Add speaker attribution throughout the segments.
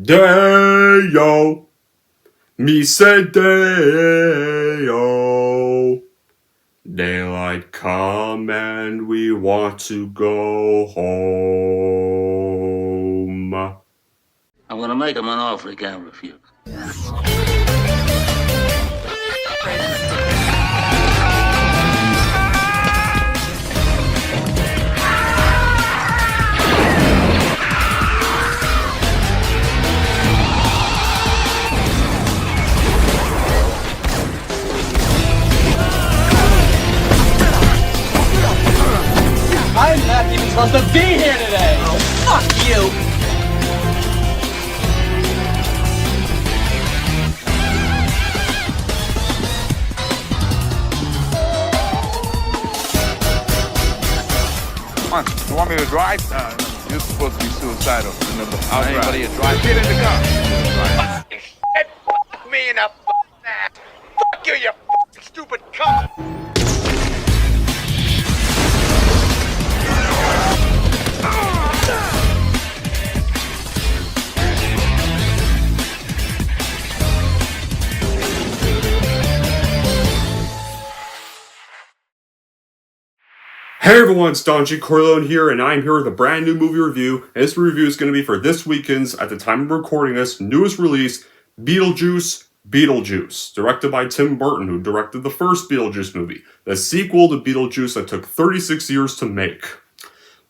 Speaker 1: Day-o, me say day-o. Daylight come and we want to go home.
Speaker 2: I'm gonna make him an offer he can't refuse.
Speaker 3: I'm not even supposed to be here today! Oh, fuck you!
Speaker 4: Come on, you want me to drive? You're supposed to be suicidal. Remember, I'll
Speaker 2: Anybody
Speaker 4: drive.
Speaker 2: to drive?
Speaker 4: Get in the car.
Speaker 5: Fuck me in the fucking ass. Fuck you, you fucking stupid cunt.
Speaker 1: Hey everyone, it's Don G. Corleone here, and I'm here with a brand new movie review. And this review is going to be for this weekend's, at the time of recording this, newest release, Beetlejuice Beetlejuice, directed by Tim Burton, who directed the first Beetlejuice movie, the sequel to Beetlejuice that took 36 years to make.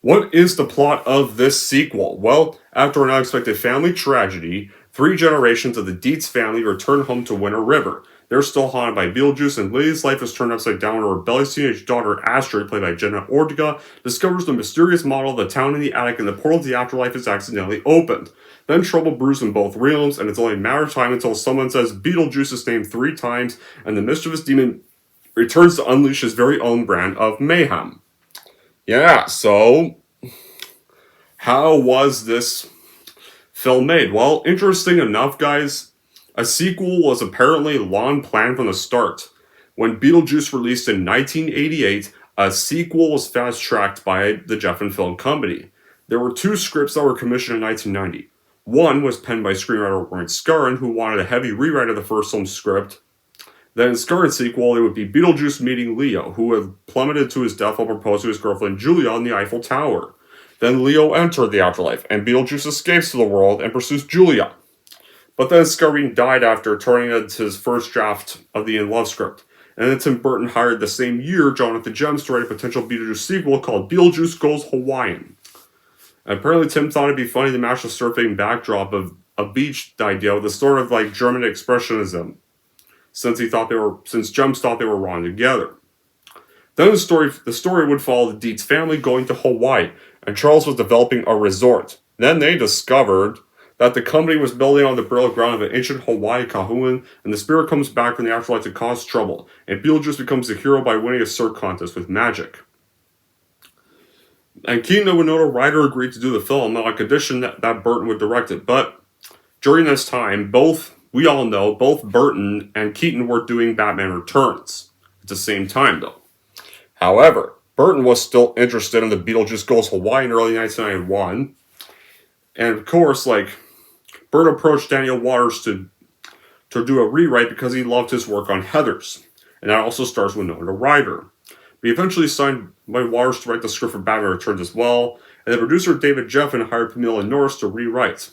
Speaker 1: What is the plot of this sequel? Well, after an unexpected family tragedy, 3 generations of the Dietz family return home to Winter River. They're still haunted by Beetlejuice, and Lily's life is turned upside down when her rebellious teenage daughter, Astrid, played by Jenna Ortega, discovers the mysterious model of the town in the attic, and the portal to the afterlife is accidentally opened. Then trouble brews in both realms, and it's only a matter of time until someone says Beetlejuice's name 3 times, and the mischievous demon returns to unleash his very own brand of mayhem. Yeah, so how was this film made? Well, interesting enough, guys, a sequel was apparently long planned from the start. When Beetlejuice released in 1988, a sequel was fast-tracked by the Jeff and Film Company. There were 2 scripts that were commissioned in 1990. One was penned by screenwriter Warren Scarron, who wanted a heavy rewrite of the first film script. Then in Scarron's sequel, it would be Beetlejuice meeting Leo, who had plummeted to his death while proposing to his girlfriend Julia on the Eiffel Tower. Then Leo entered the afterlife, and Beetlejuice escapes to the world and pursues Julia. But then Scarron died after turning it to his first draft of the In Love script. And then Tim Burton hired the same year Jonathan Gems to write a potential Beetlejuice sequel called Beetlejuice Goes Hawaiian. And apparently Tim thought it'd be funny to match the surfing backdrop of a beach idea with a sort of like German expressionism, since Gems thought they were wrong together. Then the story would follow the Dietz family going to Hawaii, and Charles was developing a resort. Then they discovered that the company was building on the burial ground of an ancient Hawaii kahuna, and the spirit comes back from the afterlife to cause trouble, and Beetlejuice becomes the hero by winning a surf contest with magic. And Keaton and Winona Ryder agreed to do the film on a condition that Burton would direct it, but during this time, we all know, both Burton and Keaton were doing Batman Returns at the same time, though. However, Burton was still interested in the Beetlejuice Goes Hawaii in early 1991, and of course, Burton approached Daniel Waters to do a rewrite because he loved his work on Heathers, and that also stars Winona Ryder. But he eventually signed by Waters to write the script for Batman Returns as well, and the producer David Geffen hired Pamela Norris to rewrite.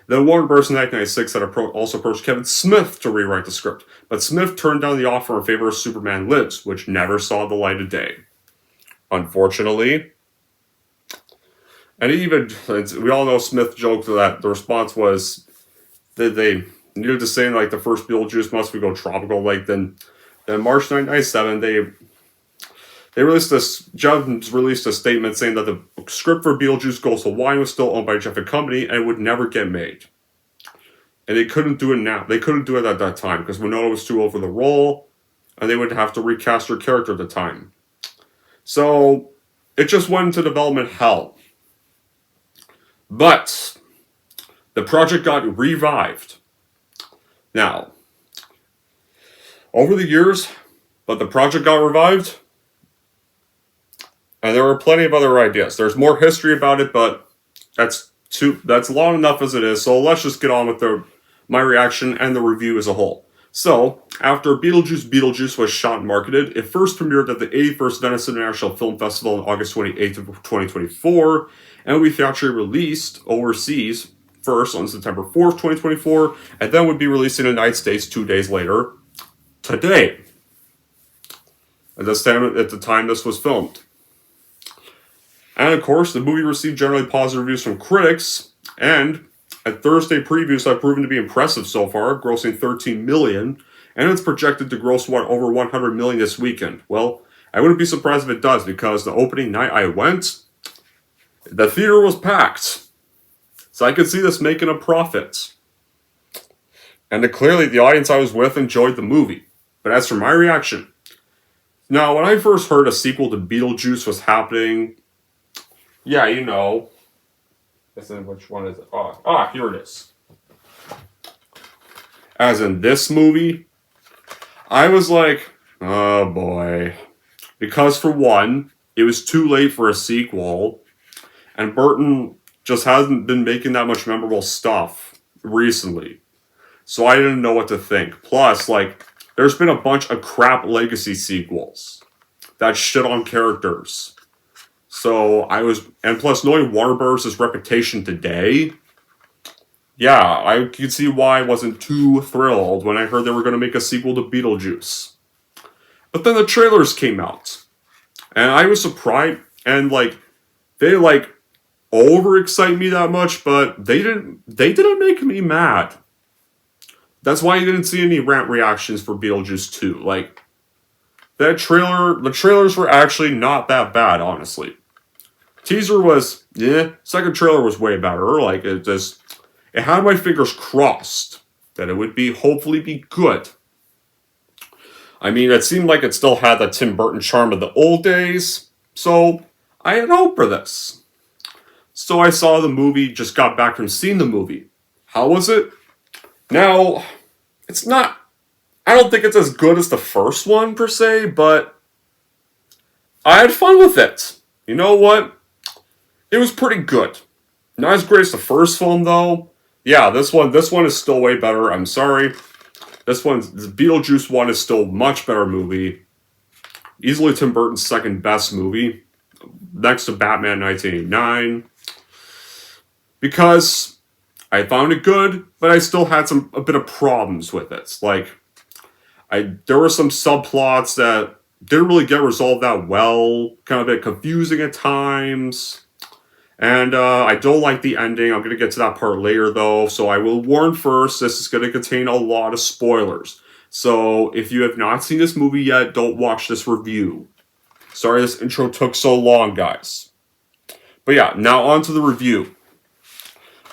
Speaker 1: Then Warner Bros. In 1996 had also approached Kevin Smith to rewrite the script, but Smith turned down the offer in favor of Superman Lives, which never saw the light of day. Unfortunately. And we all know Smith joked that the response was that they needed to say the first Beetlejuice must we go tropical. Then March 1997, Jobs released a statement saying that the script for Beetlejuice Goes Hawaiian was still owned by Jeff and Company and would never get made. And they couldn't do it now. They couldn't do it at that time because Winona was too old for the role, and they would have to recast her character at the time. So it just went into development hell. But the project got revived. Now, over the years, the project got revived, and there were plenty of other ideas. There's more history about it, but that's That's long enough as it is, so let's just get on with my reaction and the review as a whole. So, after Beetlejuice was shot and marketed, it first premiered at the 81st Venice International Film Festival on August 28th of 2024, and would be theatrically released overseas first on September 4th, 2024, and then would be released in the United States 2 days later, today, at the time this was filmed. And of course, the movie received generally positive reviews from critics, and at Thursday previews have proven to be impressive so far, grossing $13 million, and it's projected to gross over $100 million this weekend. Well, I wouldn't be surprised if it does, because the opening night I went, the theater was packed. So I could see this making a profit. And clearly the audience I was with enjoyed the movie. But as for my reaction, now when I first heard a sequel to Beetlejuice was happening, yeah, you know, which one is it? Here it is. As in this movie, I was like, oh boy. Because for one, it was too late for a sequel, and Burton just hasn't been making that much memorable stuff recently. So I didn't know what to think. Plus, like, there's been a bunch of crap legacy sequels that shit on characters. So and plus knowing Warner Bros.' reputation today, yeah, I could see why I wasn't too thrilled when I heard they were going to make a sequel to Beetlejuice. But then the trailers came out, and I was surprised, and they overexcite me that much, but they didn't make me mad. That's why you didn't see any rant reactions for Beetlejuice 2. Like, the trailers were actually not that bad, honestly. Teaser was, second trailer was way better. Like, it had my fingers crossed that it would hopefully be good. I mean, it seemed like it still had that Tim Burton charm of the old days, so I had hope for this. So I saw the movie, just got back from seeing the movie. How was it? Now, it's not, I don't think it's as good as the first one per se, but I had fun with it. You know what? It was pretty good. Not as great as the first film though. Yeah, this one is still way better. I'm sorry. The Beetlejuice one is still a much better movie. Easily Tim Burton's second best movie, next to Batman 1989. Because I found it good, but I still had a bit of problems with it. Like, there were some subplots that didn't really get resolved that well, kind of a bit confusing at times. And I don't like the ending. I'm going to get to that part later, though. So I will warn first, this is going to contain a lot of spoilers. So if you have not seen this movie yet, don't watch this review. Sorry this intro took so long, guys. But yeah, now on to the review.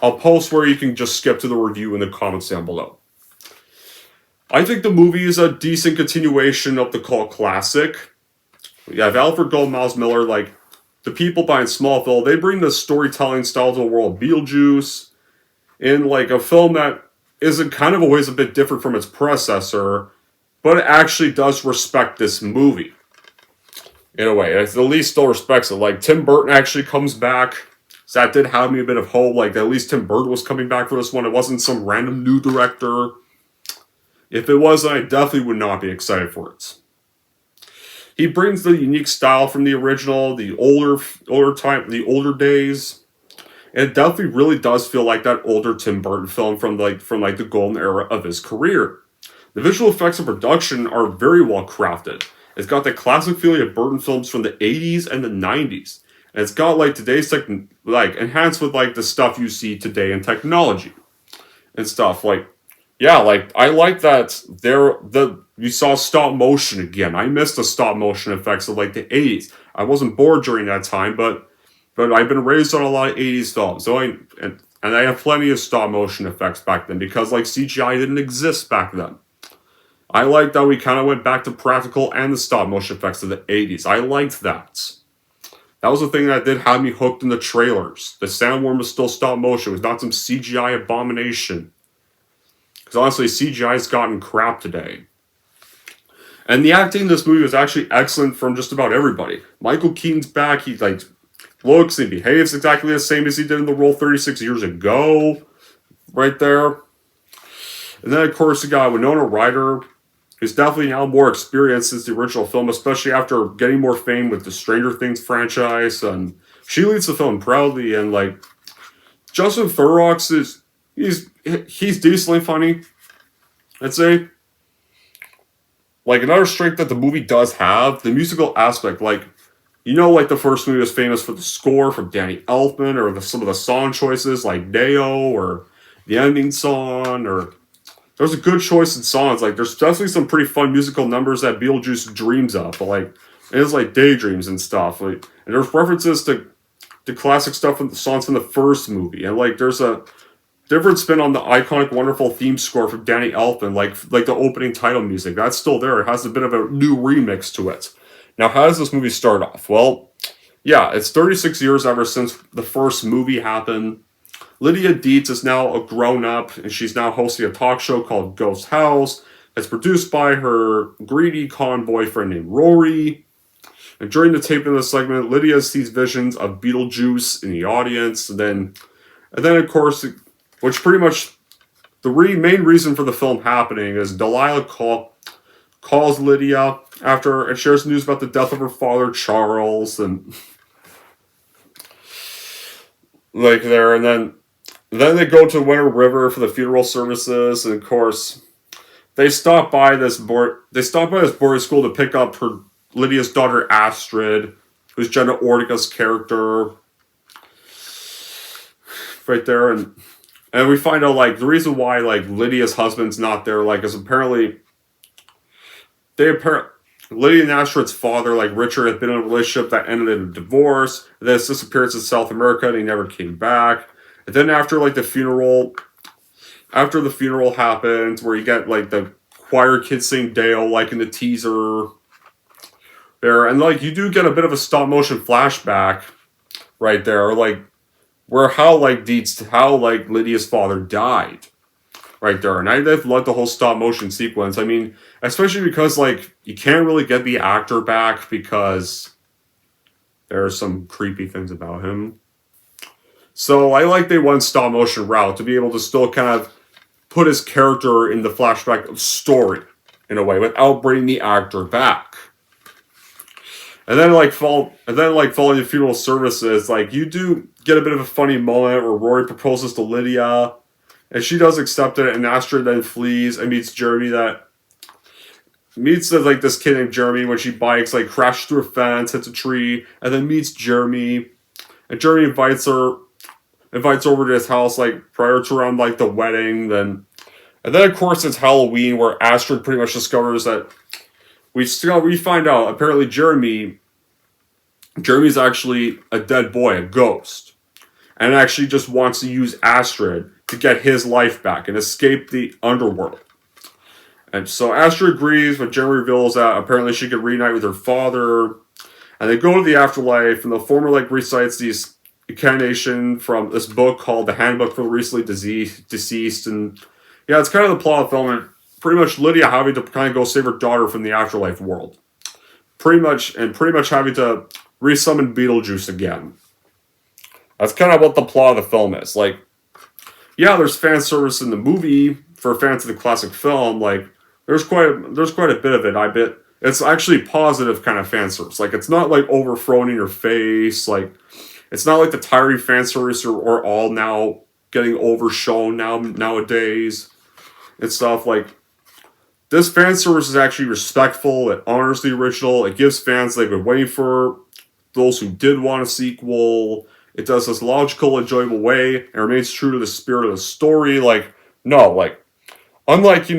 Speaker 1: I'll post where you can just skip to the review in the comments down below. I think the movie is a decent continuation of the cult classic. You have Alfred Gold, Miles Miller, like, the people behind Smallville, they bring the storytelling style to the world of Beetlejuice in, like, a film that isn't kind of always a bit different from its predecessor, but it actually does respect this movie. In a way, it at least still respects it. Like, Tim Burton actually comes back, so that did have me a bit of hope, like, at least Tim Burton was coming back for this one. It wasn't some random new director. If it was, I definitely would not be excited for it. He brings the unique style from the original, the older days. And it definitely really does feel like that older Tim Burton film from the golden era of his career. The visual effects and production are very well crafted. It's got the classic feeling of Burton films from the 80s and the 90s. And it's got like today's enhanced with like the stuff you see today in technology and stuff. Like, yeah, like I like that you saw stop motion again. I missed the stop motion effects of like the 80s. I wasn't bored during that time, but I've been raised on a lot of 80s films. So and I have plenty of stop motion effects back then because like CGI didn't exist back then. I like that we kind of went back to practical and the stop motion effects of the 80s. I liked that. That was the thing that did have me hooked in the trailers. The sandworm was still stop motion. It was not some CGI abomination. Because honestly, CGI's gotten crap today. And the acting in this movie was actually excellent from just about everybody. Michael Keaton's back. looks, he behaves exactly the same as he did in the role 36 years ago. Right there. And then, of course, you got Winona Ryder, who's definitely now more experienced since the original film, especially after getting more fame with the Stranger Things franchise. And she leads the film proudly. And, like, Justin Thurrock he's decently funny, I'd say. Like, another strength that the movie does have, the musical aspect. Like, you know, like, the first movie was famous for the score from Danny Elfman, or some of the song choices, like Deo, or the ending song, or there's a good choice in songs. Like, there's definitely some pretty fun musical numbers that Beetlejuice dreams of, but, like, it's like daydreams and stuff. Like, and there's references to classic stuff from the songs from the first movie, and, like, there's a different spin on the iconic, wonderful theme score from Danny Elfman, like the opening title music. That's still there. It has a bit of a new remix to it. Now, how does this movie start off? Well, yeah, it's 36 years ever since the first movie happened. Lydia Dietz is now a grown-up, and she's now hosting a talk show called Ghost House. It's produced by her greedy con boyfriend named Rory. And during the taping of the segment, Lydia sees visions of Beetlejuice in the audience. And then of course, which pretty much the main reason for the film happening is Delilah calls Lydia after and shares news about the death of her father, Charles, and like there, and then they go to Winter River for the funeral services, and of course, they stop by this boarding school to pick up Lydia's daughter Astrid, who's Jenna Ortega's character, right there, and we find out, like, the reason why, like, Lydia's husband's not there, like, is apparently Lydia and Astrid's father, like Richard, had been in a relationship that ended in a divorce. And then his disappearance in South America, and he never came back. And then after the funeral happens, where you get like the choir kids sing Dale, like in the teaser there, and like you do get a bit of a stop motion flashback right there, like where how Lydia's father died. Right there, and I've loved the whole stop motion sequence. I mean, especially because, like, you can't really get the actor back because there are some creepy things about him. So I like they went stop motion route to be able to still kind of put his character in the flashback of story in a way without bringing the actor back. And then following the funeral services, like, you do get a bit of a funny moment where Rory proposes to Lydia. And she does accept it, and Astrid then flees and meets Jeremy this kid named Jeremy when she bikes, like, crashes through a fence, hits a tree, and then meets Jeremy. And Jeremy invites over to his house, like, prior to around, like, the wedding. And then, of course, it's Halloween, where Astrid pretty much discovers that we find out, apparently Jeremy's actually a dead boy, a ghost. And actually just wants to use Astrid to get his life back and escape the underworld. And so Astrid agrees, but Jeremy reveals that apparently she could reunite with her father. And they go to the afterlife, and the former, like, recites these incantation from this book called The Handbook for the Recently Deceased. And yeah, it's kind of the plot of the film, and pretty much Lydia having to kind of go save her daughter from the afterlife world. Pretty much having to resummon Beetlejuice again. That's kind of what the plot of the film is. Like, yeah, there's fan service in the movie for fans of the classic film. Like, there's quite a bit of it. I bet it's actually positive kind of fan service. Like, it's not like overthrown in your face. Like, it's not like the tiring fan service or all now getting overshown nowadays and stuff. Like, this fan service is actually respectful. It honors the original. It gives fans they've been waiting for, those who did want a sequel. It does this logical, enjoyable way, and remains true to the spirit of the story. Like, no, like, unlike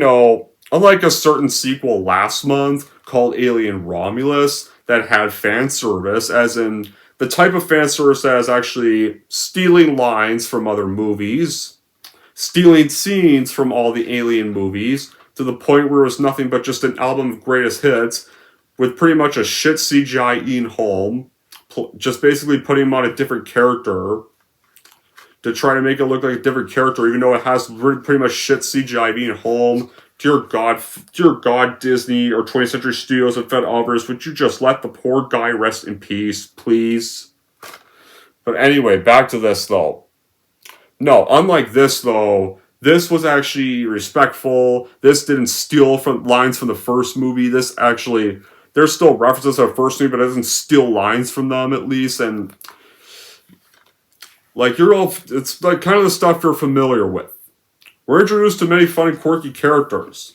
Speaker 1: a certain sequel last month called Alien Romulus that had fan service, as in the type of fan service that is actually stealing lines from other movies, stealing scenes from all the Alien movies, to the point where it was nothing but just an album of greatest hits with pretty much a shit CGI Ian Holm, just basically putting him on a different character to try to make it look like a different character, even though it has pretty much shit CGI Ian Holm. Dear God, Disney or 20th Century Studios and Fed Alvarez, would you just let the poor guy rest in peace, please? But anyway, back to this though. No, unlike this though, this was actually respectful. This didn't steal from lines from the first movie. This actually, there's still references to the first movie, but it doesn't steal lines from them at least. And like it's like kind of the stuff you're familiar with. We're introduced to many fun and quirky characters.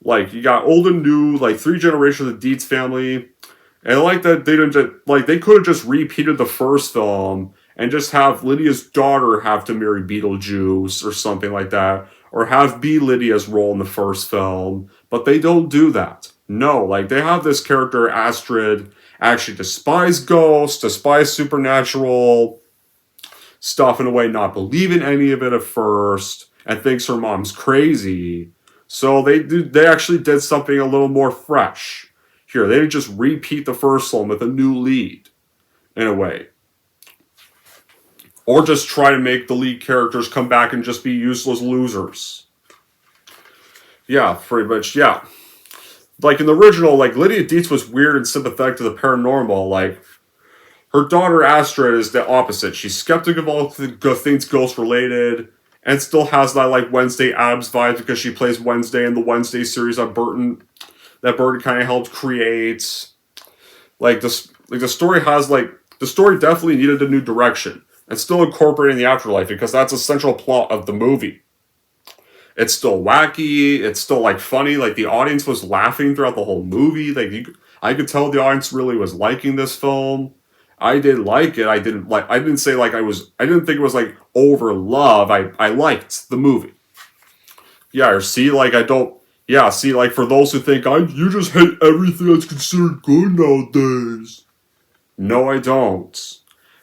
Speaker 1: Like you got old and new, like 3 generations of the Dietz family. And I like that they didn't just, like they could have just repeated the first film and just have Lydia's daughter have to marry Beetlejuice or something like that, or have be Lydia's role in the first film, but they don't do that. No, like they have this character Astrid actually despise ghosts, despise supernatural stuff in a way, not believe in any of it at first, and thinks her mom's crazy. So they actually did something a little more fresh here. They didn't just repeat the first film with a new lead, in a way. Or just try to make the lead characters come back and just be useless losers. Yeah, pretty much, yeah. Like in the original, like Lydia Dietz was weird and sympathetic to the paranormal. Like, her daughter Astrid is the opposite. She's skeptic of all things ghost-related, and still has that like Wednesday Addams vibe because she plays Wednesday in the Wednesday series that Burton kind of helped create. The story definitely needed a new direction, and still incorporating the afterlife because that's a central plot of the movie. It's still wacky. It's still like funny. Like the audience was laughing throughout the whole movie. I could tell the audience really was liking this film. I did like it. I didn't think it was like over love. I liked the movie. Yeah, see, like for those who think you just hate everything that's considered good nowadays. No, I don't.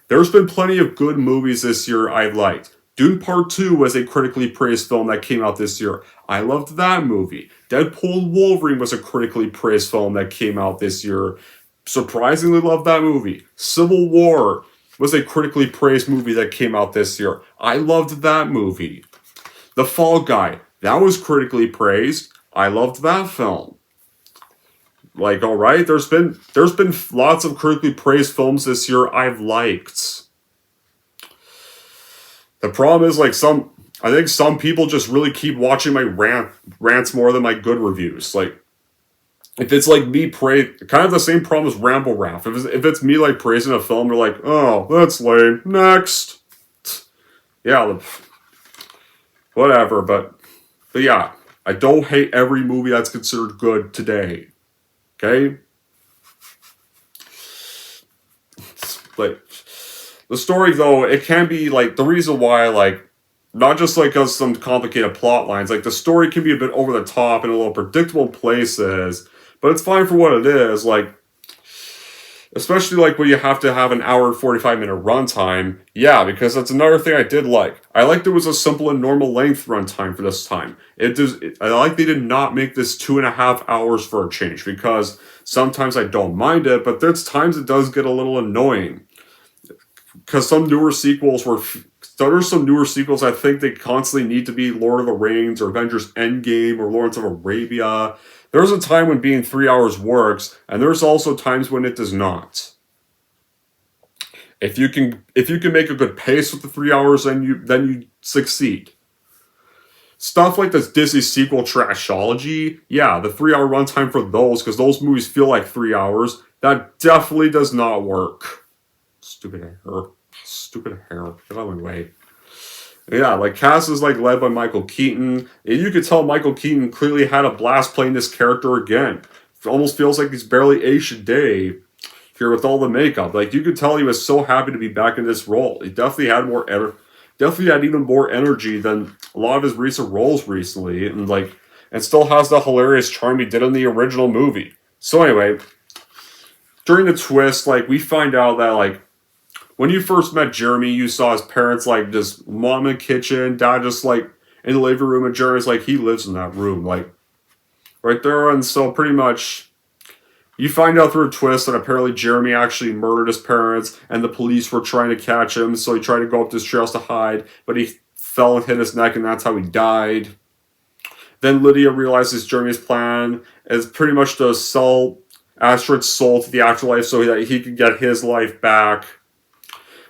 Speaker 1: There's been plenty of good movies this year I liked. Dune Part 2 was a critically praised film that came out this year. I loved that movie. Deadpool and Wolverine was a critically praised film that came out this year. Surprisingly loved that movie. Civil War was a critically praised movie that came out this year. I loved that movie. The Fall Guy, that was critically praised. I loved that film. Like, alright, there's been lots of critically praised films this year I've liked. The problem is, I think some people just really keep watching my rants more than my good reviews. Like, if it's like me kind of the same problem as Ramble Raff. If it's me like praising a film, they're like, oh, that's lame. Next. Yeah, whatever. But yeah, I don't hate every movie that's considered good today. Okay? Like, the story though, it can be like the reason why, like, not just like because some complicated plot lines, like the story can be a bit over the top and a little predictable in places. But it's fine for what it is, like, especially like when you have to have an hour and 45-minute runtime. Yeah, because that's another thing I did like. I liked it was a simple and normal length runtime for this time. I like they did not make this 2.5 hours for a change, because sometimes I don't mind it, but there's times it does get a little annoying. Because there's some newer sequels I think they constantly need to be Lord of the Rings or Avengers Endgame or Lawrence of Arabia. There's a time when being 3 hours works, and there's also times when it does not. If you can make a good pace with the 3 hours, then you succeed. Stuff like this Disney sequel trashology, yeah, the 3 hour runtime for those, because those movies feel like 3 hours, that definitely does not work. Stupid hair. Get out of my way. Yeah, like cast is like led by Michael Keaton. And you could tell Michael Keaton clearly had a blast playing this character again. It almost feels like he's barely Aisha Day here with all the makeup. Like you could tell he was so happy to be back in this role. He definitely had even more energy than a lot of his recent roles recently, and still has the hilarious charm he did in the original movie. So anyway, during the twist, like we find out that like when you first met Jeremy, you saw his parents like just mom in the kitchen, dad just like in the living room, and Jeremy's like he lives in that room, like right there. And so pretty much you find out through a twist that apparently Jeremy actually murdered his parents and the police were trying to catch him, so he tried to go up this trails to hide, but he fell and hit his neck, and that's how he died. Then Lydia realizes Jeremy's plan is pretty much to sell Astrid's soul to the afterlife so that he could get his life back.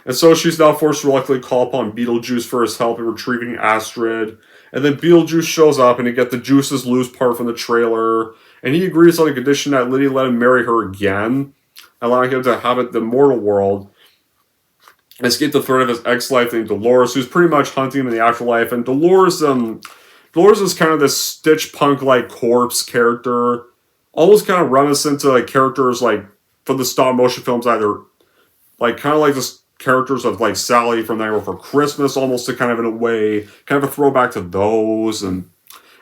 Speaker 1: And so she's now forced to reluctantly call upon Beetlejuice for his help in retrieving Astrid. And then Beetlejuice shows up and they get the Juices Loose part from the trailer. And he agrees on the condition that Lydia let him marry her again, allowing him to inhabit the mortal world and escape the threat of his ex-wife named Dolores, who's pretty much hunting him in the afterlife. And Dolores is kind of this Stitch Punk-like corpse character, almost kind of reminiscent to like characters like from the stop motion films, either like kind of like this characters of like Sally from Nightmare Before Christmas, almost to kind of in a way, kind of a throwback to those. And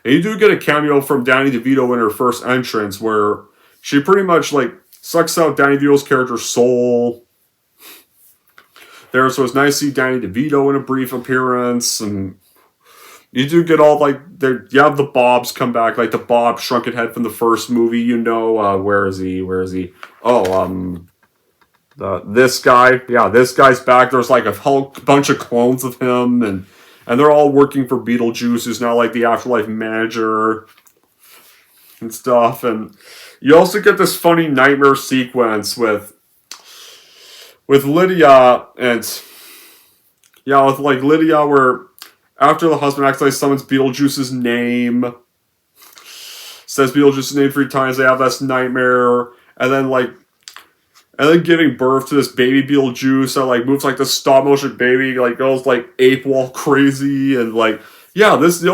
Speaker 1: you do get a cameo from Danny DeVito in her first entrance, where she pretty much like sucks out Danny DeVito's character's soul. So it's nice to see Danny DeVito in a brief appearance, and you do get all like you have the Bobs come back, like the Bob Shrunken Head from the first movie. You know, where is he? Oh, this guy. Yeah, this guy's back. There's like a whole bunch of clones of him, and they're all working for Beetlejuice, who's now like the afterlife manager and stuff. And you also get this funny nightmare sequence with Lydia and Lydia, where after the husband accidentally summons Beetlejuice's name, says Beetlejuice's name 3 times, they have this nightmare, and then giving birth to this baby Beetlejuice that like moves like this stop motion baby, like goes like ape wall crazy, and like, yeah, this, you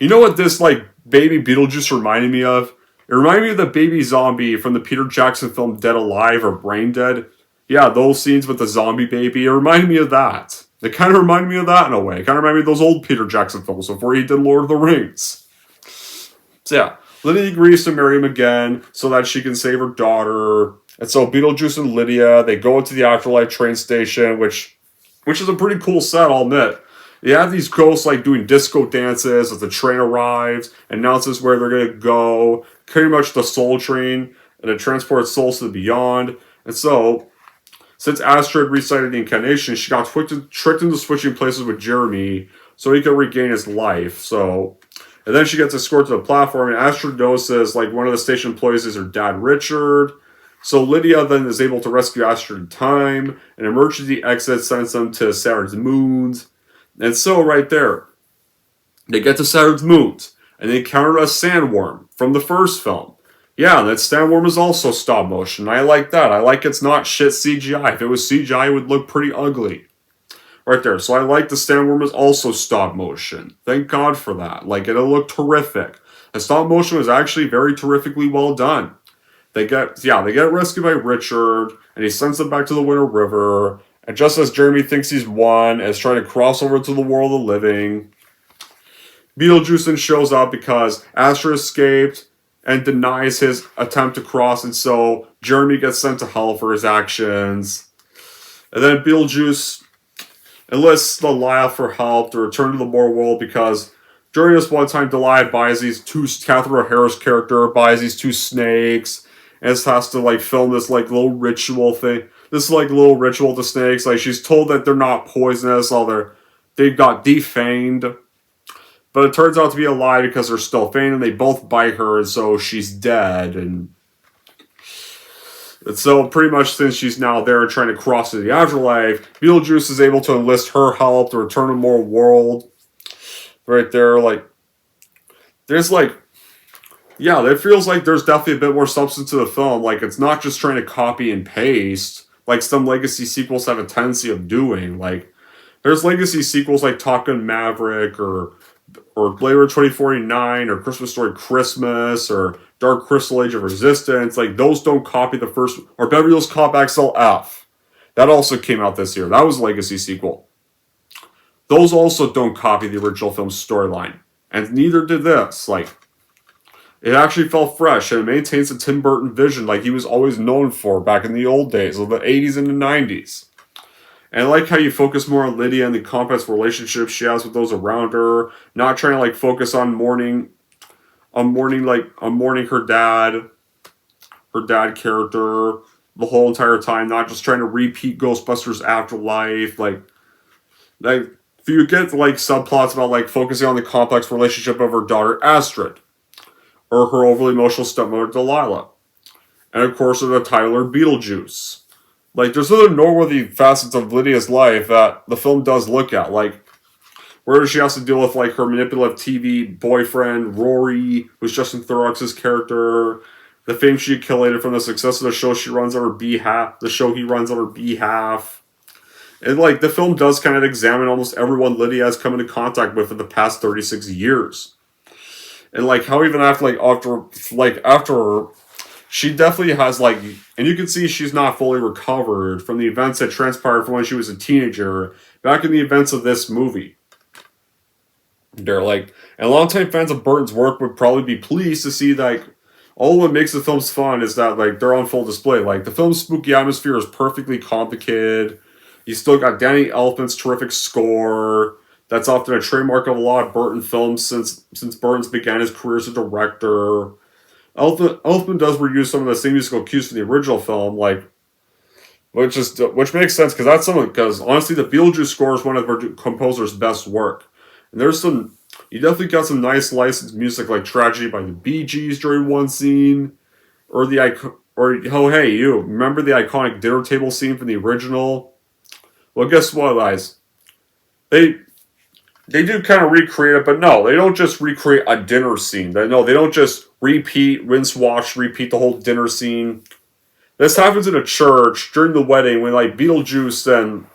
Speaker 1: know what this like baby Beetlejuice reminded me of? It reminded me of the baby zombie from the Peter Jackson film Dead Alive or Brain Dead. Yeah, those scenes with the zombie baby, it reminded me of that. It kind of reminded me of that in a way. It kind of reminded me of those old Peter Jackson films before he did Lord of the Rings. So yeah, Lydia agrees to marry him again so that she can save her daughter. And so Beetlejuice and Lydia, they go into the afterlife train station, which is a pretty cool set, I'll admit. You have these ghosts like doing disco dances as the train arrives, announces where they're going to go, pretty much the soul train, and it transports souls to the beyond. And so, since Astrid recited the incarnation, she got tricked into switching places with Jeremy so he could regain his life. And then she gets escorted to the platform, and Astrid notices like one of the station employees is her dad, Richard. So Lydia then is able to rescue Astrid in time. An emergency exit sends them to Saturn's moons. And so right there, they get to Saturn's moons, and they encounter a sandworm from the first film. Yeah, that sandworm is also stop motion. I like that. I like it's not shit CGI. If it was CGI, it would look pretty ugly. Right there. So I like the sandworm is also stop motion. Thank God for that. Like, it'll look terrific. The stop motion was actually very terrifically well done. They get rescued by Richard, and he sends them back to the Winter River. And just as Jeremy thinks he's won, and is trying to cross over to the world of the living, Beetlejuice then shows up because Astrid escaped and denies his attempt to cross, and so Jeremy gets sent to hell for his actions. And then Beetlejuice enlists Delia for help to return to the mortal world because during this one time, Delia buys these Catherine O'Hara's character buys these 2 snakes, and it has to like film this like little ritual thing. This like little ritual to snakes. Like, she's told that they're not poisonous, they got defanged. But it turns out to be a lie because they're still feigned, and they both bite her, and so she's dead. And so pretty much since she's now there and trying to cross to the afterlife, Beetlejuice is able to enlist her help to return to the mortal world. Right there, like, there's like, yeah, it feels like there's definitely a bit more substance to the film. Like, it's not just trying to copy and paste, like some legacy sequels have a tendency of doing. Like, there's legacy sequels like Top Gun Maverick, or Blade Runner 2049, or Christmas Story Christmas, or Dark Crystal Age of Resistance. Like, those don't copy the first, or Beverly Hills Cop XLF. That also came out this year. That was a legacy sequel. Those also don't copy the original film's storyline. And neither did this. Like, it actually felt fresh, and it maintains the Tim Burton vision like he was always known for back in the old days of the 80s and the 90s. And I like how you focus more on Lydia and the complex relationships she has with those around her, not trying to like focus on mourning her dad character the whole entire time, not just trying to repeat Ghostbusters Afterlife. Like if you get like subplots about like focusing on the complex relationship of her daughter Astrid, or her overly emotional stepmother Delilah, and of course of the Tyler Beetlejuice. like, there's other noteworthy facets of Lydia's life that the film does look at, like, where she has to deal with, like, her manipulative TV boyfriend, Rory, who's Justin Thorax's character, the fame she accumulated from the success of the show she runs on her behalf, the show he runs on her behalf. And, like, the film does kind of examine almost everyone Lydia has come into contact with in the past 36 years. And, like, how even after she definitely has, like, and you can see she's not fully recovered from the events that transpired from when she was a teenager back in the events of this movie. They're like, and longtime fans of Burton's work would probably be pleased to see, like, all what makes the films fun is that, like, they're on full display. Like, the film's spooky atmosphere is perfectly complicated. You still got Danny Elfman's terrific score. That's often a trademark of a lot of Burton films since Burton's began his career as a director. Elfman does reuse some of the same musical cues from the original film, like, which makes sense because honestly, the Beetlejuice score is one of the composer's best work. And you definitely got some nice licensed music like Tragedy by the Bee Gees during one scene, or oh hey you, remember the iconic dinner table scene from the original? Well, guess what, guys? They do kind of recreate it, but no, they don't just recreate a dinner scene. They don't just repeat, rinse, wash, repeat the whole dinner scene. This happens in a church during the wedding when, like, Beetlejuice then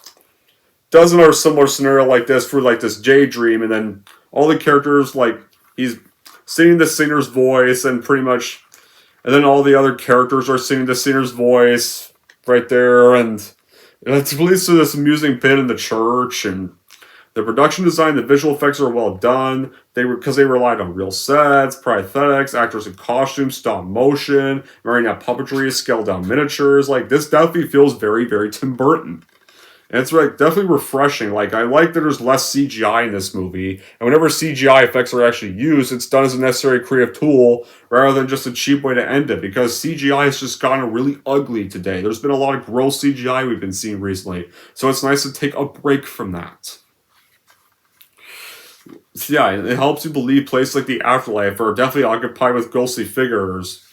Speaker 1: does another similar scenario like this for, like, this daydream, and then all the characters, like, he's singing the singer's voice, and then all the other characters are singing the singer's voice right there, and it leads to this amusing bit in the church, and the production design, the visual effects are well done. Because they relied on real sets, prosthetics, actors in costumes, stop motion, marionette puppetry, scaled down miniatures. Like, this definitely feels very, very Tim Burton. And it's, like, definitely refreshing. Like, I like that there's less CGI in this movie. And whenever CGI effects are actually used, it's done as a necessary creative tool rather than just a cheap way to end it. Because CGI has just gotten really ugly today. There's been a lot of gross CGI we've been seeing recently. So it's nice to take a break from that. Yeah, it helps you believe places like the afterlife are definitely occupied with ghostly figures.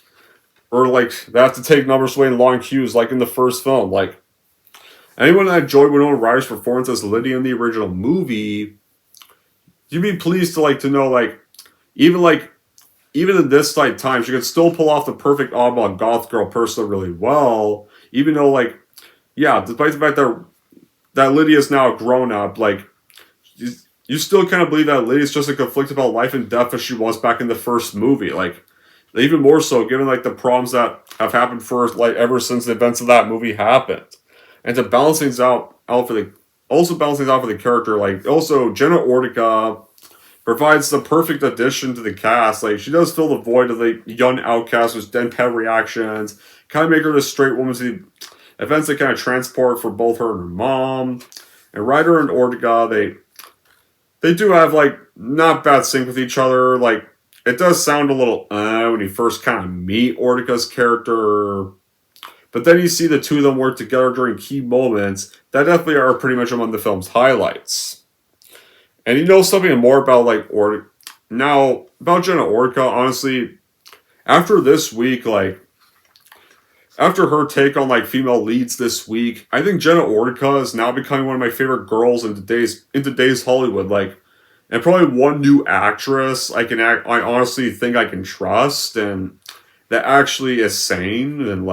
Speaker 1: Or, like, they have to take numbers away in long queues, like in the first film. Like, anyone that enjoyed Winona Ryder's performance as Lydia in the original movie, you'd be pleased to know, even in this, like, time, she could still pull off the perfect oddball goth girl persona really well. Even though, like, yeah, despite the fact that Lydia's now a grown-up, like, you still kind of believe that Lydia's just as conflicted about life and death as she was back in the first movie. Like, even more so, given, like, the problems that have happened for her, like, ever since the events of that movie happened. And to balance things out for the character, like, also, Jenna Ortega provides the perfect addition to the cast. Like, she does fill the void of the young outcast with deadpan reactions, kind of make her this straight woman to the events that kind of transport for both her and her mom. And Ryder and Ortega, they do have, like, not bad sync with each other. Like, it does sound a little when you first kind of meet Ortega's character. But then you see the two of them work together during key moments that definitely are pretty much among the film's highlights. And you know something more about, like, about Jenna Ortega, honestly, after this week, like, after her take on, like, female leads this week, I think Jenna Ortega is now becoming one of my favorite girls in today's Hollywood. Like, and probably one new actress I honestly think I can trust, and that actually is sane, and,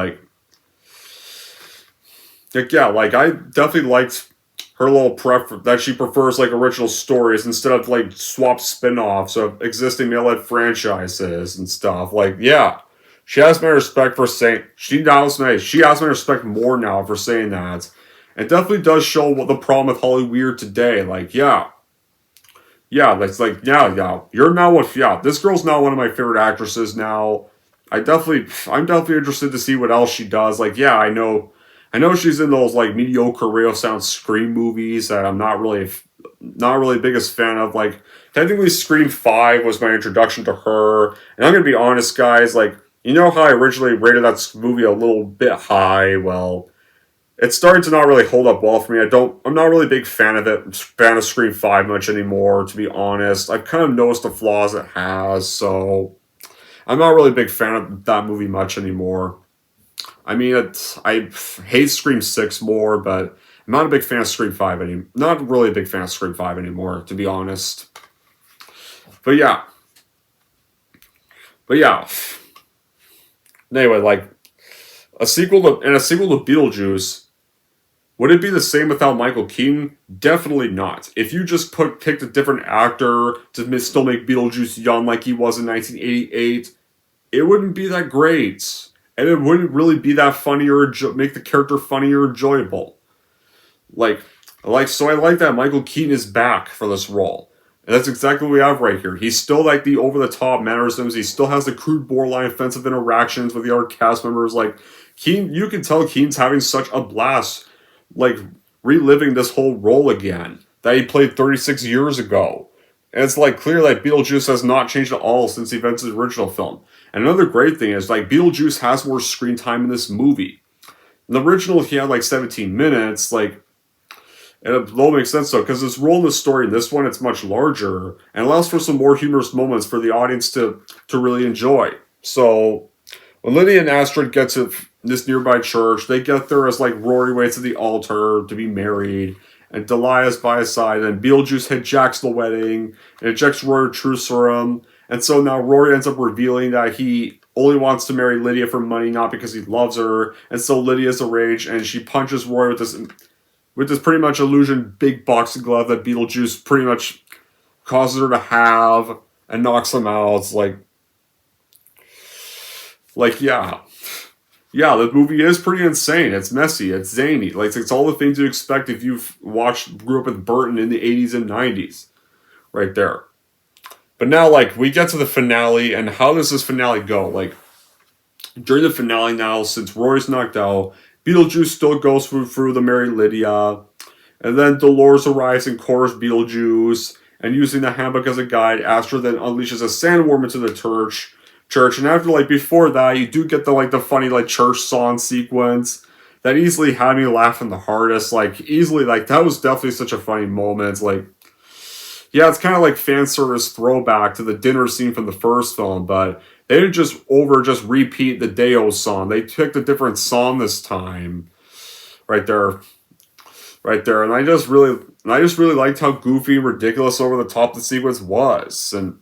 Speaker 1: yeah, like, I definitely liked her little preference that she prefers, like, original stories instead of, like, swap spin-offs of existing male-led franchises and stuff. Like, yeah. She has my respect for saying... She has my respect more now for saying that. It definitely does show what the problem with Hollywood today. Like, yeah. Yeah, that's like, yeah. You're now what... Yeah, this girl's now one of my favorite actresses now. I'm definitely interested to see what else she does. Like, yeah, I know she's in those, like, mediocre radio sound Scream movies that I'm not really biggest fan of. Like, technically Scream 5 was my introduction to her. And I'm going to be honest, guys, like, you know how I originally rated that movie a little bit high? Well, it's starting to not really hold up well for me. I'm not really a big fan of Scream 5 much anymore, to be honest. I've kind of noticed the flaws it has, so I'm not really a big fan of that movie much anymore. I mean, I hate Scream 6 more, but I'm not a big fan of Scream 5 anymore. Not really a big fan of Scream 5 anymore, to be honest. But yeah. Anyway, like, a sequel to Beetlejuice, would it be the same without Michael Keaton? Definitely not. If you just picked a different actor to still make Beetlejuice young like he was in 1988, it wouldn't be that great. And it wouldn't really be that funny or make the character funny or enjoyable. So I like that Michael Keaton is back for this role. And that's exactly what we have right here. He's still like the over-the-top mannerisms. He still has the crude, borderline offensive interactions with the other cast members. Like, Keaton, you can tell Keaton's having such a blast, like, reliving this whole role again that he played 36 years ago. And it's, like, clear that Beetlejuice has not changed at all since the events of the original film. And another great thing is, like, Beetlejuice has more screen time in this movie. In the original, he had, like, 17 minutes, like, and it all makes sense, though, because his role in the story in this one, it's much larger, and allows for some more humorous moments for the audience to really enjoy. So, when Lydia and Astrid get to this nearby church, they get there as, like, Rory waits at the altar to be married, and Delia's by his side, and Beetlejuice hijacks the wedding, and ejects Rory to truce serum, and so now Rory ends up revealing that he only wants to marry Lydia for money, not because he loves her, and so Lydia's enraged, and she punches Rory with this pretty much illusion big boxing glove that Beetlejuice pretty much causes her to have and knocks him out. It's yeah. Yeah, the movie is pretty insane. It's messy. It's zany. Like, it's all the things you expect if you've grew up with Burton in the 80s and 90s. Right there. But now, like, we get to the finale, and how does this finale go? Like, during the finale now, since Rory's knocked out, Beetlejuice still goes through to marry Lydia, and then Dolores arrives and corners Beetlejuice, and using the handbook as a guide, Astrid then unleashes a sandworm into the church, and after, like, before that, you do get the funny, like, church song sequence that easily had me laughing the hardest, like, easily, like, that was definitely such a funny moment, like, yeah, it's kind of like fan service throwback to the dinner scene from the first film, but they didn't just repeat the Deo song. They picked a different song this time. Right there. And I just really liked how goofy and ridiculous over the top the sequence was. And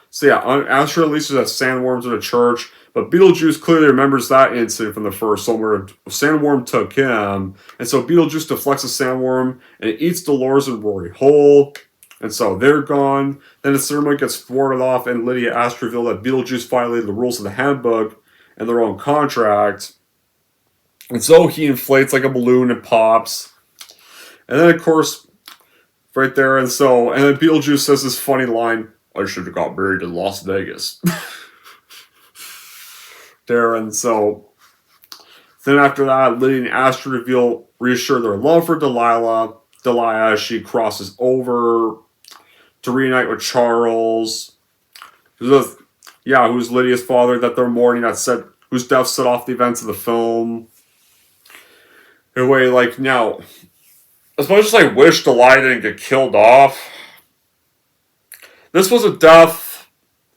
Speaker 1: so yeah, Astrid releases a sandworm to the church, but Beetlejuice clearly remembers that incident from the first film where a sandworm took him. And so Beetlejuice deflects the sandworm and it eats Dolores and Rory whole. And so they're gone. Then the ceremony gets thwarted off, and Lydia asks reveal that Beetlejuice violated the rules of the handbook and their own contract. And so he inflates like a balloon and pops. And then, of course, right there, and then Beetlejuice says this funny line, "I should have got married in Las Vegas." There, and so then after that, Lydia and Astrid reassure their love for Delia as she crosses over to reunite with Charles, who's Lydia's father that they're mourning, whose death set off the events of the film. In a way, like, now, as much as I wish Delia didn't get killed off, this was a death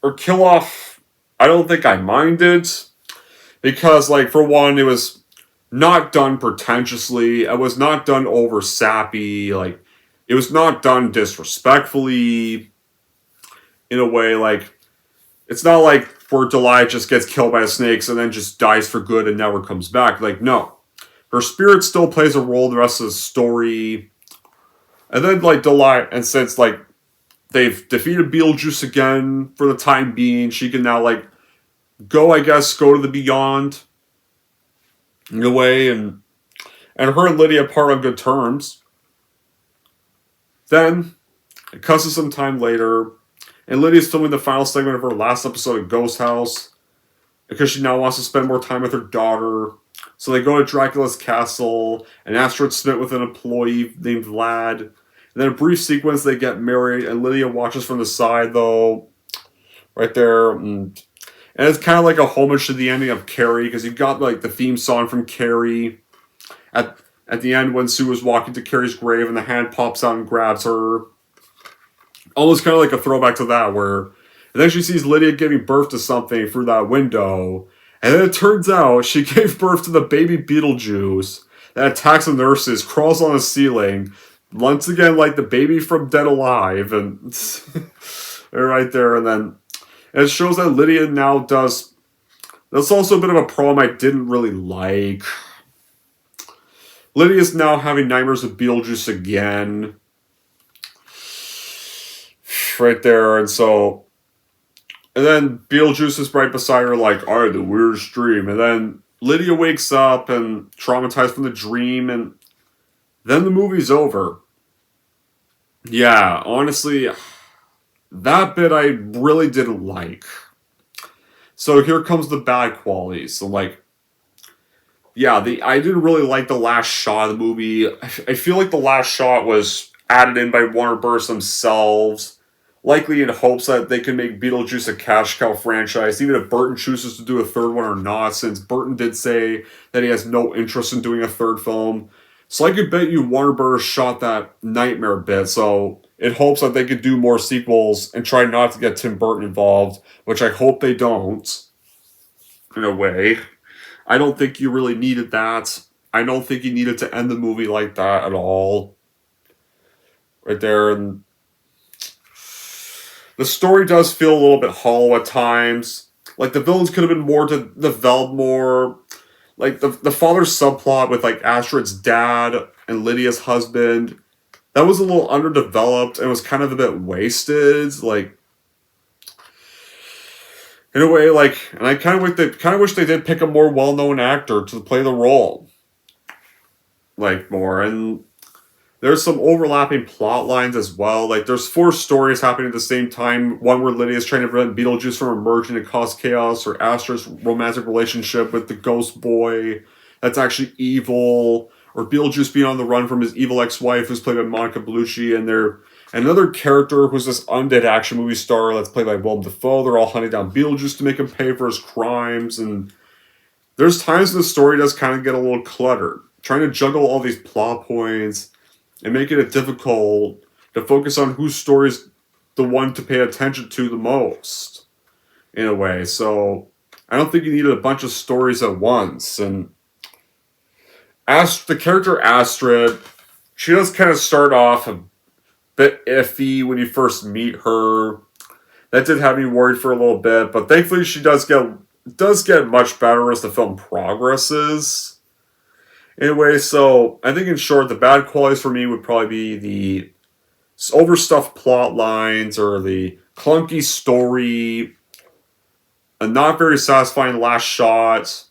Speaker 1: or kill off I don't think I minded, because, like, for one, it was not done pretentiously, it was not done over sappy, like, it was not done disrespectfully, in a way, like, it's not like where Delia just gets killed by the snakes and then just dies for good and never comes back. Like, no. Her spirit still plays a role in the rest of the story. And then, like, Delia, and since, like, they've defeated Beetlejuice again for the time being, she can now, like, go to the beyond, in a way, and her and Lydia part on good terms. Then, it cuts to some time later, and Lydia's filming the final segment of her last episode of Ghost House, because she now wants to spend more time with her daughter. So they go to Dracula's castle, and Astrid Smith with an employee named Vlad. And then a brief sequence, they get married, and Lydia watches from the side, though, right there. And it's kind of like a homage to the ending of Carrie, because you've got, like, the theme song from Carrie at the end when Sue was walking to Carrie's grave and the hand pops out and grabs her. Almost kind of like a throwback to that, where and then she sees Lydia giving birth to something through that window, And then it turns out she gave birth to the baby Beetlejuice that attacks the nurses, crawls on the ceiling, once again like the baby from Dead Alive, and right there. And then it shows that Lydia now does. That's also a bit of a problem I didn't really like. Lydia's now having nightmares of Beetlejuice again. Right there, and so... And then Beetlejuice is right beside her like, I had the weirdest dream. And then Lydia wakes up and traumatized from the dream, and then the movie's over. Yeah, honestly, that bit I really didn't like. So here comes the bad qualities. So like, yeah, I didn't really like the last shot of the movie. I feel like the last shot was added in by Warner Bros. Themselves, likely in hopes that they can make Beetlejuice a cash cow franchise, even if Burton chooses to do a third one or not, since Burton did say that he has no interest in doing a third film. So I could bet you Warner Bros. Shot that nightmare bit, so in hopes that they could do more sequels and try not to get Tim Burton involved, which I hope they don't, in a way. I don't think you really needed that. I don't think you needed to end the movie like that at all. Right there, and the story does feel a little bit hollow at times. Like, the villains could have been more to develop more. Like, the father's subplot with, like, Astrid's dad and Lydia's husband, that was a little underdeveloped and was kind of a bit wasted. Like, in a way, like, and I kind of wish they did pick a more well-known actor to play the role. Like, more. And there's some overlapping plot lines as well. Like, there's 4 stories happening at the same time. One where Lydia's trying to prevent Beetlejuice from emerging to cause chaos, or Astrid's romantic relationship with the ghost boy that's actually evil, or Beetlejuice being on the run from his evil ex-wife who's played by Monica Bellucci, and another character who's this undead action movie star that's played by Willem Dafoe. They're all hunting down Beetlejuice to make him pay for his crimes, and there's times the story does kind of get a little cluttered. Trying to juggle all these plot points and making it difficult to focus on whose story's the one to pay attention to the most, in a way. So I don't think you needed a bunch of stories at once. And the character Astrid, she does kind of start off a bit iffy when you first meet her. That did have me worried for a little bit, but thankfully she does get much better as the film progresses. Anyway, so I think in short, the bad qualities for me would probably be the overstuffed plot lines, or the clunky story, a not very satisfying last shot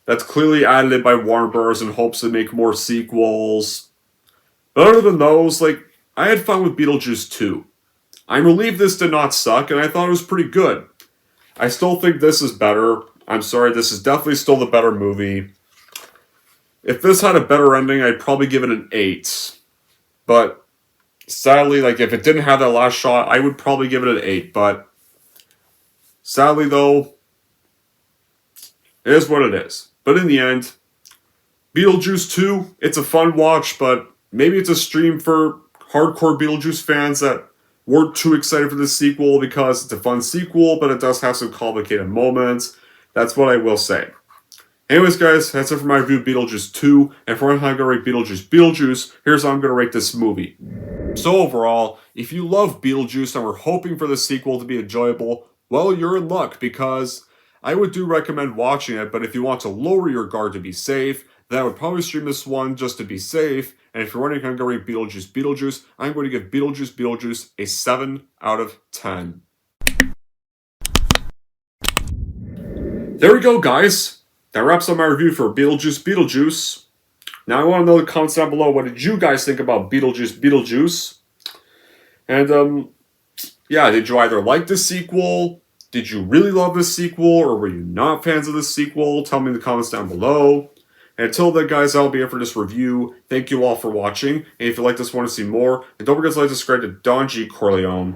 Speaker 1: that's clearly added in by Warner Bros. In hopes to make more sequels. But other than those, like, I had fun with Beetlejuice 2. I'm relieved this did not suck, and I thought it was pretty good. I still think this is better. I'm sorry, this is definitely still the better movie. If this had a better ending, I'd probably give it an 8. But sadly, like, if it didn't have that last shot, I would probably give it an 8. But sadly, though, it is what it is. But in the end, Beetlejuice 2, it's a fun watch, but maybe it's a stream for hardcore Beetlejuice fans that weren't too excited for the sequel because it's a fun sequel, but it does have some complicated moments. That's what I will say. Anyways, guys, that's it for my review of Beetlejuice 2, and for how I'm going to rate Beetlejuice, here's how I'm going to rate this movie. So overall, if you love Beetlejuice and were hoping for the sequel to be enjoyable, well, you're in luck, because I would recommend watching it, but if you want to lower your guard to be safe, then I would probably stream this one just to be safe, and if you're wondering how I'm going to rate Beetlejuice, I'm going to give Beetlejuice a 7 out of 10. There we go, guys. That wraps up my review for Beetlejuice. Now I want to know in the comments down below, what did you guys think about Beetlejuice? And, yeah, did you either like the sequel? Did you really love the sequel? Or were you not fans of the sequel? Tell me in the comments down below. And until then, guys, that'll be it for this review. Thank you all for watching. And if you like this, want to see more, and don't forget to like, subscribe to Don G. Corleone.